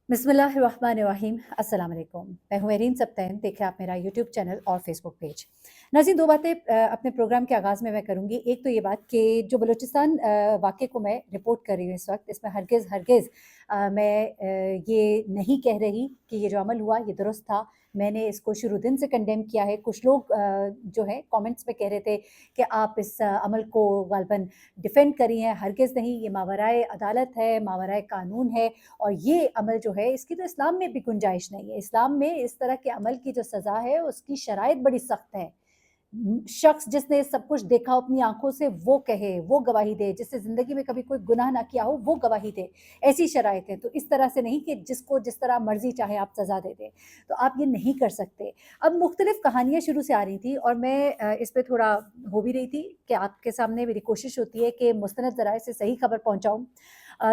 बिस्मिल्लाहिर्रहमानिर्रहीम अस्सलाम वालेकुम। मैं हूँ मेरीन सब्तैन, देखें आप मेरा यूट्यूब चैनल और फेसबुक पेज। नाज़रीन, दो बातें अपने प्रोग्राम के आगाज़ में मैं करूँगी। एक तो ये बात कि जो बलूचिस्तान वाक़े को मैं रिपोर्ट कर रही हूँ इस वक्त, इसमें हरगिज़ मैं ये नहीं कह रही कि ये जो अमल हुआ ये दुरुस्त था। मैंने इसको शुरू दिन से कंडेम किया है। कुछ लोग जो है कमेंट्स में कह रहे थे कि आप इस अमल को ग़ालिबन डिफेंड करी हैं। हरगिज़ नहीं, ये मावराए अदालत है, मावराए कानून है और ये अमल जो है इसकी तो इस्लाम में भी गुंजाइश नहीं है। इस्लाम में इस तरह के अमल की जो सज़ा है उसकी शराइत बड़ी सख्त है। शख्स जिसने सब कुछ देखा हो अपनी आंखों से वो कहे, वो गवाही दे, जिसने ज़िंदगी में कभी कोई गुनाह ना किया हो वो गवाही दे, ऐसी शराइत है। तो इस तरह से नहीं कि जिसको जिस तरह मर्जी चाहे आप सज़ा दे दें, तो आप ये नहीं कर सकते। अब मुख्तलिफ कहानियाँ शुरू से आ रही थी और मैं इस पे थोड़ा हो भी रही थी कि आपके सामने मेरी कोशिश होती है कि मुस्तनद ज़राए से सही खबर पहुँचाऊँ।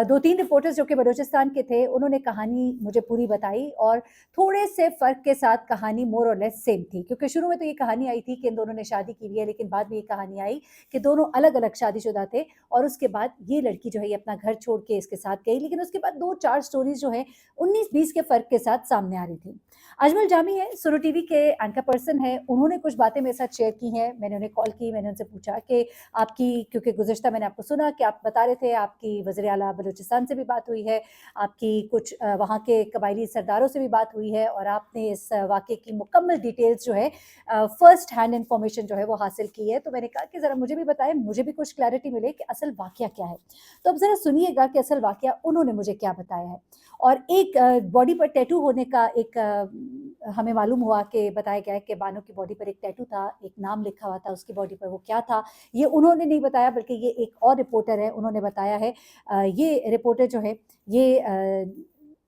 2-3 रिपोर्टर्स जो कि बलूचिस्तान के थे, उन्होंने कहानी मुझे पूरी बताई और थोड़े से फ़र्क के साथ कहानी मोर और लेस सेम थी, क्योंकि शुरू में तो ये कहानी आई थी कि इन दोनों ने शादी की हुई है, लेकिन बाद में ये कहानी आई कि दोनों अलग-अलग शादीशुदा थे और उसके बाद ये लड़की जो है ये अपना घर छोड़ के इसके साथ गई। लेकिन उसके बाद 2-4 स्टोरीज़ जो हैं 19-20 के फ़र्क के साथ सामने आ रही थी। अजमल जामी हैं, सुनो टीवी के एंकर पर्सन हैं, उन्होंने कुछ बातें मेरे साथ शेयर की हैं। मैंने उन्हें कॉल की, मैंने उनसे पूछा कि आपकी, क्योंकि गुज़िश्ता मैंने आपको सुना कि आप बता रहे थे आपकी वज़ीर आला बलूचिस्तान से भी बात हुई है, आपकी कुछ वहाँ के कबायली सरदारों से भी बात हुई है और आपने इस वाक़े की मुकम्मल डिटेल्स जो है फ़र्स्ट हैंड इन्फॉर्मेशन जो है वो हासिल की है। तो मैंने कहा कि ज़रा मुझे भी बताएँ, मुझे भी कुछ क्लैरिटी मिले कि असल वाक़या क्या है। तो अब ज़रा सुनिएगा कि असल वाक़या उन्होंने मुझे क्या बताया है। और एक बॉडी पर टैटू होने का एक हमें मालूम हुआ कि बताया गया है कि बानो की बॉडी पर एक टैटू था, एक नाम लिखा हुआ था उसकी बॉडी पर, वो क्या था ये उन्होंने नहीं बताया, बल्कि ये एक और रिपोर्टर है उन्होंने बताया है। ये रिपोर्टर जो है ये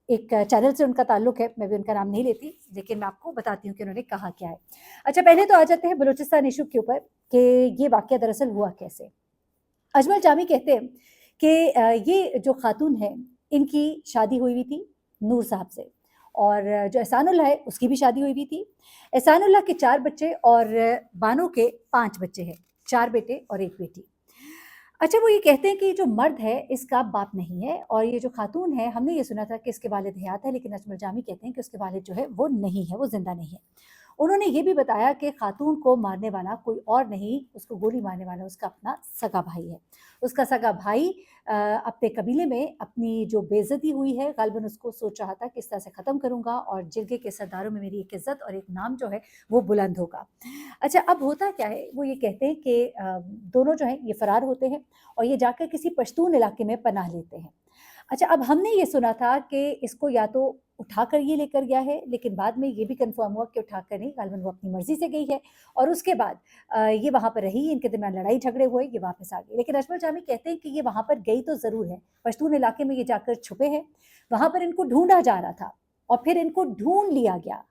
एक चैनल से उनका ताल्लुक है, मैं भी उनका नाम नहीं लेती, लेकिन मैं आपको बताती हूँ कि उन्होंने कहा क्या है। अच्छा, पहले तो आ जाते हैं बलूचिस्तान इशू के ऊपर कि ये वाक़या दरअसल हुआ कैसे। अजमल जामी कहते हैं कि ये जो खातून है इनकी शादी हुई हुई थी नूर साहब से, और जो एहसानुल्लाह है उसकी भी शादी हुई हुई थी। एहसानुल्लाह के 4 बच्चे और बानो के 5 बच्चे हैं, 4 बेटे और 1 बेटी। अच्छा, वो ये कहते हैं कि जो मर्द है इसका बाप नहीं है और ये जो खातून है हमने ये सुना था कि इसके वालिद हयात है, लेकिन अजमल जामी कहते हैं कि उसके वालिद जो है वो नहीं है, वो ज़िंदा नहीं है। उन्होंने ये भी बताया कि खातून को मारने वाला कोई और नहीं, उसको गोली मारने वाला उसका अपना सगा भाई है। उसका सगा भाई अपने कबीले में अपनी जो बेइज़्ज़ती हुई है ग़ालिबन उसको सोच रहा था कि इस तरह से ख़त्म करूँगा और जिरगे के सरदारों में मेरी एक इज़्ज़त और एक नाम जो है वो बुलंद होगा। अच्छा, अब होता क्या है, वो ये कहते हैं कि दोनों जो हैं ये फ़रार होते हैं और ये जाकर किसी पश्तून इलाके में पनाह लेते हैं। अच्छा, अब हमने ये सुना था कि इसको या तो उठाकर ये लेकर गया है, लेकिन बाद में ये भी कन्फर्म हुआ कि उठाकर नहीं, ग़ालिबन वो अपनी मर्ज़ी से गई है और उसके बाद ये वहाँ पर रही, इनके दरमियान लड़ाई झगड़े हुए, ये वापस आ गई। लेकिन अजमल जामी कहते हैं कि ये वहाँ पर गई तो ज़रूर है, पश्तून इलाके में ये जाकर छुपे हैं, वहाँ पर इनको ढूँढा जा रहा था और फिर इनको ढूँढ लिया गया।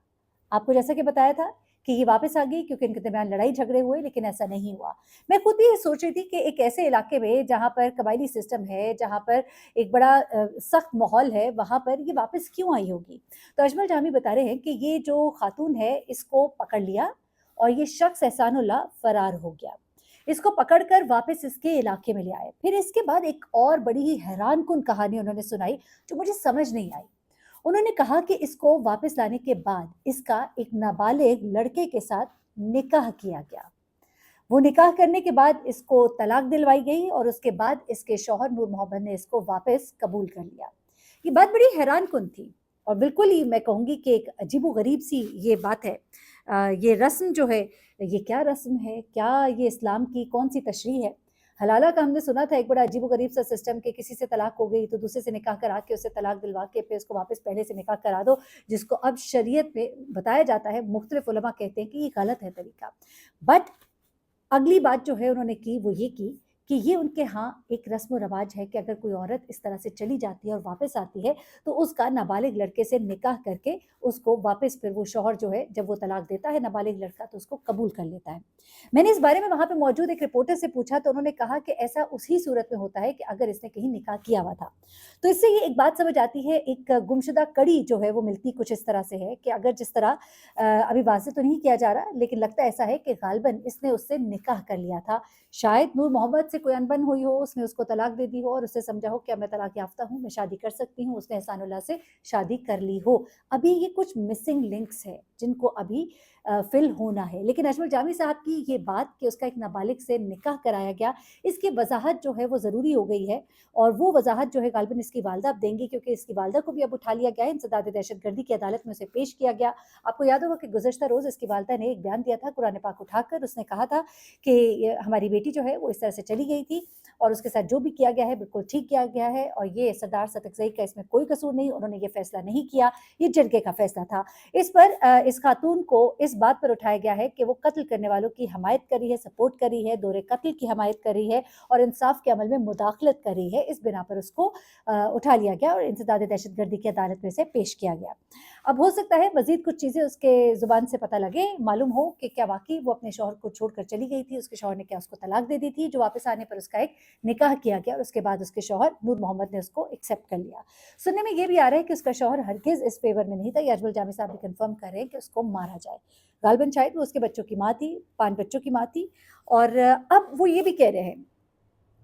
आपको जैसा कि बताया था कि ये वापस आ गई क्योंकि इनके दरमियान लड़ाई झगड़े हुए, लेकिन ऐसा नहीं हुआ। मैं खुद भी ये सोच रही थी कि एक ऐसे इलाके में जहाँ पर कबायली सिस्टम है, जहाँ पर एक बड़ा सख्त माहौल है, वहाँ पर ये वापस क्यों आई होगी। तो अजमल जामी बता रहे हैं कि ये जो खातून है इसको पकड़ लिया और ये शख्स एहसानुल्लाह फरार हो गया। इसको पकड़कर वापस इसके इलाके में ले आए। फिर इसके बाद एक और बड़ी ही हैरानकुन कहानी उन्होंने सुनाई जो मुझे समझ नहीं आई। उन्होंने कहा कि इसको वापस लाने के बाद इसका एक नाबालिग लड़के के साथ निकाह किया गया। वो निकाह करने के बाद इसको तलाक दिलवाई गई और उसके बाद इसके शौहर नूर मोहम्मद ने इसको वापस कबूल कर लिया। ये बात बड़ी हैरानकुन थी और बिल्कुल ही मैं कहूँगी कि एक अजीबो-गरीब सी ये बात है। ये रस्म जो है, ये क्या रस्म है? क्या ये इस्लाम की कौन-सी तशरीह है? हलाला का हमने सुना था एक बड़ा अजीबो-गरीब सा सिस्टम कि किसी से तलाक हो गई तो दूसरे से निकाह करा के उससे तलाक दिलवा के फिर उसको वापस पहले से निकाह करा दो, जिसको अब शरीयत में बताया जाता है, मुख्तलिफ उलमा कहते हैं कि ये गलत है तरीका। बट अगली बात जो है उन्होंने की वो ये की कि ये उनके यहाँ एक रस्म व रवाज है कि अगर कोई औरत इस तरह से चली जाती है और वापस आती है तो उसका नाबालिग लड़के से निकाह करके उसको वापस फिर वो शौहर जो है जब वो तलाक देता है नाबालिग लड़का तो उसको कबूल कर लेता है। मैंने इस बारे में वहाँ पे मौजूद एक रिपोर्टर से पूछा तो उन्होंने कहा कि ऐसा उसी सूरत में होता है कि अगर इसने कहीं निकाह किया हुआ था। तो इससे ये एक बात समझ आती है, एक गुमशुदा कड़ी जो है वो मिलती कुछ इस तरह से है कि अगर जिस तरह अभी वाज़ेह तो नहीं किया जा रहा, लेकिन लगता ऐसा है कि ग़ालिबन इसने उससे निकाह कर लिया था। शायद नूर मोहम्मद उससे कोई अनबन हुई हो, उसने उसको तलाक दे दी हो और उससे समझा हो कि अब मैं तलाक याफ्ता हूँ, मैं शादी कर सकती हूँ, उसने एहसानुल्लाह से शादी कर ली हो। अभी ये कुछ मिसिंग लिंक्स है जिनको अभी फिल होना है। लेकिन अजमल जामी साहब की ये बात कि उसका एक नाबालिग से निकाह कराया गया, इसकी वजाहत जो है वो ज़रूरी हो गई है, और वो वजाहत जो है गालिबन इसकी वालदा अब देंगी, क्योंकि इसकी वालदा को भी अब उठा लिया गया है, इंसदाद दहशतगर्दी की अदालत में उसे पेश किया गया। आपको याद होगा कि गुज़श्ता रोज़ इसकी वालदा ने एक बयान दिया था कुरान पाक उठाकर, उसने कहा था कि हमारी बेटी जो है वो इस तरह से चली गई थी और उसके साथ जो भी किया गया है बिल्कुल ठीक किया गया है, और ये सरदार सतकज़ई का इसमें कोई कसूर नहीं, उन्होंने ये फैसला नहीं किया, ये जरगे का फैसला था। इस पर इस खातून को इस बात पर उठाया गया है कि वो कत्ल करने वालों की हमायत करी है, सपोर्ट करी है, दौरे कत्ल की हमायत करी है और इंसाफ के अमल में मुदाखलत करी है। इस बिना पर उसको उठा लिया गया और इंसदाद दहशतगर्दी की अदालत में से पेश किया गया। अब हो सकता है मजीद कुछ चीज़ें उसके ज़ुबान से पता लगे, मालूम हो कि क्या वाकई वो अपने शौहर को छोड़कर चली गई थी, उसके शौहर ने क्या उसको तलाक दे दी थी, जो वापस आने पर उसका एक निकाह किया गया और उसके बाद उसके शौहर नूर मोहम्मद ने उसको एक्सेप्ट कर लिया। सुनने में ये भी आ रहा है कि उसका शौहर हरगिज़ इस फेवर में नहीं था, ये अजमल जामी साहब भी कंफर्म कर रहे हैं कि उसको मारा जाए। गालिबन शायद वो उसके बच्चों की माँ थी, 5 बच्चों की माँ थी, और अब वो ये भी कह रहे हैं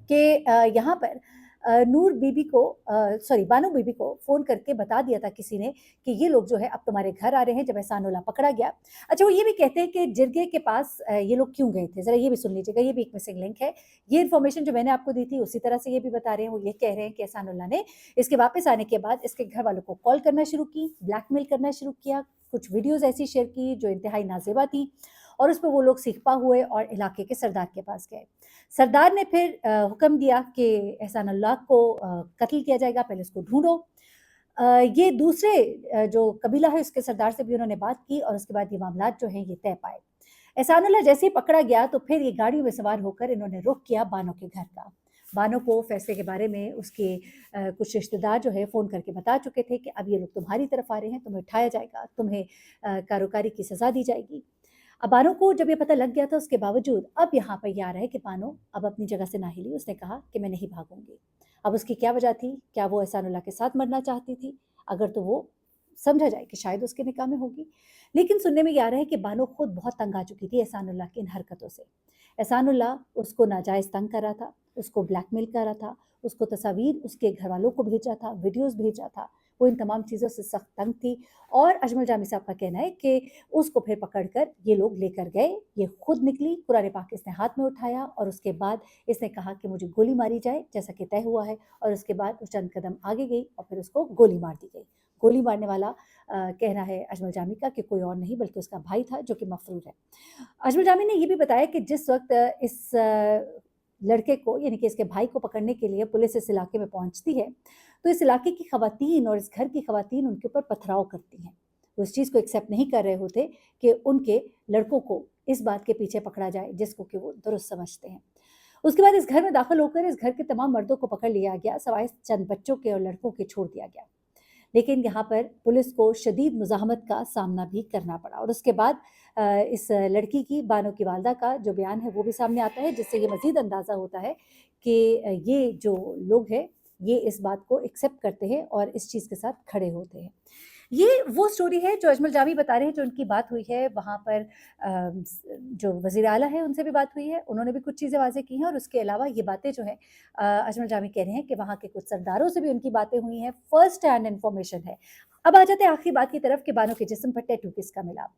कि यहाँ पर नूर बीबी को सॉरी बानो बीबी को फ़ोन करके बता दिया था किसी ने कि ये लोग जो है अब तुम्हारे घर आ रहे हैं, जब एहसानुल्लाह पकड़ा गया। अच्छा, वो ये भी कहते हैं कि जिरगे के पास ये लोग क्यों गए थे, ज़रा ये भी सुन लीजिएगा, ये भी एक मिसिंग लिंक है। ये इन्फॉर्मेशन जो मैंने आपको दी थी उसी तरह से ये भी बता रहे हैं, वो ये कह रहे हैं कि एहसानुल्लाह ने इसके वापस आने के बाद इसके घर वालों को कॉल करना शुरू की, ब्लैकमेल करना शुरू किया, कुछ वीडियोज़ ऐसी शेयर की जो इंतहाई नाज़ेबा थी, और उस पर वो लोग सीखपा हुए और इलाके के सरदार के पास गए। सरदार ने फिर हुक्म दिया कि एहसानुल्लाह को कत्ल किया जाएगा, पहले उसको ढूंढो। ये दूसरे जो कबीला है उसके सरदार से भी उन्होंने बात की और उसके बाद ये मामलात जो हैं ये तय पाए। एहसानुल्लाह जैसे ही पकड़ा गया तो फिर ये गाड़ियों में सवार होकर इन्होंने रुख किया बानो के घर का। बानो को फैसले के बारे में उसके कुछ रिश्तेदार जो है फ़ोन करके बता चुके थे कि अब ये लोग तुम्हारी तरफ आ रहे हैं, तुम्हें उठाया जाएगा, तुम्हें कारोकारी की सज़ा दी जाएगी। अब बानो को जब ये पता लग गया था उसके बावजूद अब यहाँ पर ये आ रहा है कि बानो अब अपनी जगह से ना हिली, उसने कहा कि मैं नहीं भागूंगी। अब उसकी क्या वजह थी, क्या वो एहसानुल्लाह के साथ मरना चाहती थी, अगर तो वो समझा जाए कि शायद उसके निकाह में होगी। लेकिन सुनने में ये आ रहा है कि बानो खुद बहुत तंग आ चुकी थी एहसानुल्लाह की इन हरकतों से। एहसानुल्लाह उसको नाजायज़ तंग कर रहा था, उसको ब्लैकमेल कर रहा था, उसको तस्वीर उसके घर वालों को भेजा था, वीडियोज़ भेजा था, वो इन तमाम चीज़ों से सख्त तंग थी। और अजमल जामी साहब का कहना है कि उसको फिर पकड़कर ये लोग लेकर गए, ये खुद निकली, कुरान पाक इसने हाथ में उठाया और उसके बाद इसने कहा कि मुझे गोली मारी जाए, जैसा कि तय हुआ है, और उसके बाद वो चंद कदम आगे गई और फिर उसको गोली मार दी गई। गोली मारने वाला कहना है अजमल जामी का कि कोई और नहीं बल्कि उसका भाई था जो कि मफरूर है। अजमल जामी ने ये भी बताया कि जिस वक़्त इस लड़के को यानी कि इसके भाई को पकड़ने के लिए पुलिस इस इलाके में पहुंचती है, तो इस इलाके की ख़वातीन और इस घर की ख़वातीन उनके ऊपर पथराव करती हैं। वो इस चीज़ को एक्सेप्ट नहीं कर रहे होते कि उनके लड़कों को इस बात के पीछे पकड़ा जाए जिसको कि वो दुरुस्त समझते हैं। उसके बाद इस घर में दाखिल होकर इस घर के तमाम मर्दों को पकड़ लिया गया, सवाए चंद बच्चों के और लड़कों के छोड़ दिया गया। लेकिन यहाँ पर पुलिस को शदीद मुज़ाहमत का सामना भी करना पड़ा और उसके बाद इस लड़की की बानो की वालदा का जो बयान है वो भी सामने आता है, जिससे ये मज़ीद अंदाज़ा होता है कि ये जो लोग हैं ये इस बात को एक्सेप्ट करते हैं और इस चीज़ के साथ खड़े होते हैं। ये वो स्टोरी है जो अजमल जामी बता रहे हैं, जो उनकी बात हुई है वहाँ पर जो वज़ीर आला है उनसे भी बात हुई है, उन्होंने भी कुछ चीज़ें वाज़ेह की हैं और उसके अलावा ये बातें जो हैं अजमल जामी कह रहे हैं कि वहाँ के कुछ सरदारों से भी उनकी बातें हुई हैं, फर्स्ट हैंड इन्फॉर्मेशन है। अब आ जाते हैं आखिरी बात की तरफ कि बानो के जिस्म पर टैटू किसका मिला।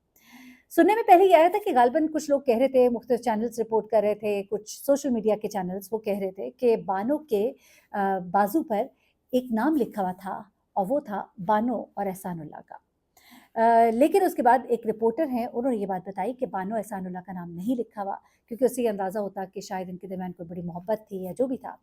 सुनने में पहले ये आया था कि गालिबन कुछ लोग कह रहे थे, मुख्तलिफ चैनल्स रिपोर्ट कर रहे थे, कुछ सोशल मीडिया के चैनल्स वो कह रहे थे कि बानो के बाजू पर एक नाम लिखा हुआ था और वो था बानो और एहसानुल्लाह का। लेकिन उसके बाद एक रिपोर्टर हैं, उन्होंने ये बात बताई कि बानो एहसानुल्लाह का नाम नहीं लिखा हुआ, क्योंकि उससे ये अंदाज़ा होता कि शायद इनके दरमियान कोई बड़ी मोहब्बत थी या जो भी था।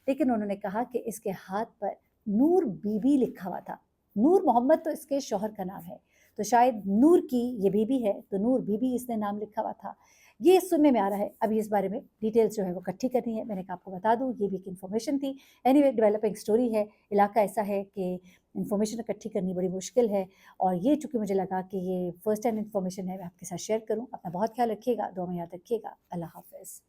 लेकिन उन्होंने कहा कि इसके हाथ पर नूर बीबी लिखा हुआ था। नूर मोहम्मद तो इसके शौहर का नाम है, तो शायद नूर की ये बीबी है, तो नूर बीबी इसने नाम लिखा हुआ था। ये सुनने में आ रहा है, अभी इस बारे में डिटेल्स जो है वो इकट्ठी करनी है, मैंने कहा आपको बता दूँ, ये भी एक इन्फॉर्मेशन थी। एनीवे डेवलपिंग स्टोरी है, इलाका ऐसा है कि इन्फॉर्मेशन इकट्ठी करनी बड़ी मुश्किल है, और ये चूँकि मुझे लगा कि ये फर्स्ट हैंड इन्फॉर्मेशन है, मैं आपके साथ शेयर करूँ। अपना बहुत ख्याल रखिएगा, दुआ में याद रखिएगा। अल्लाह हाफ़िज़।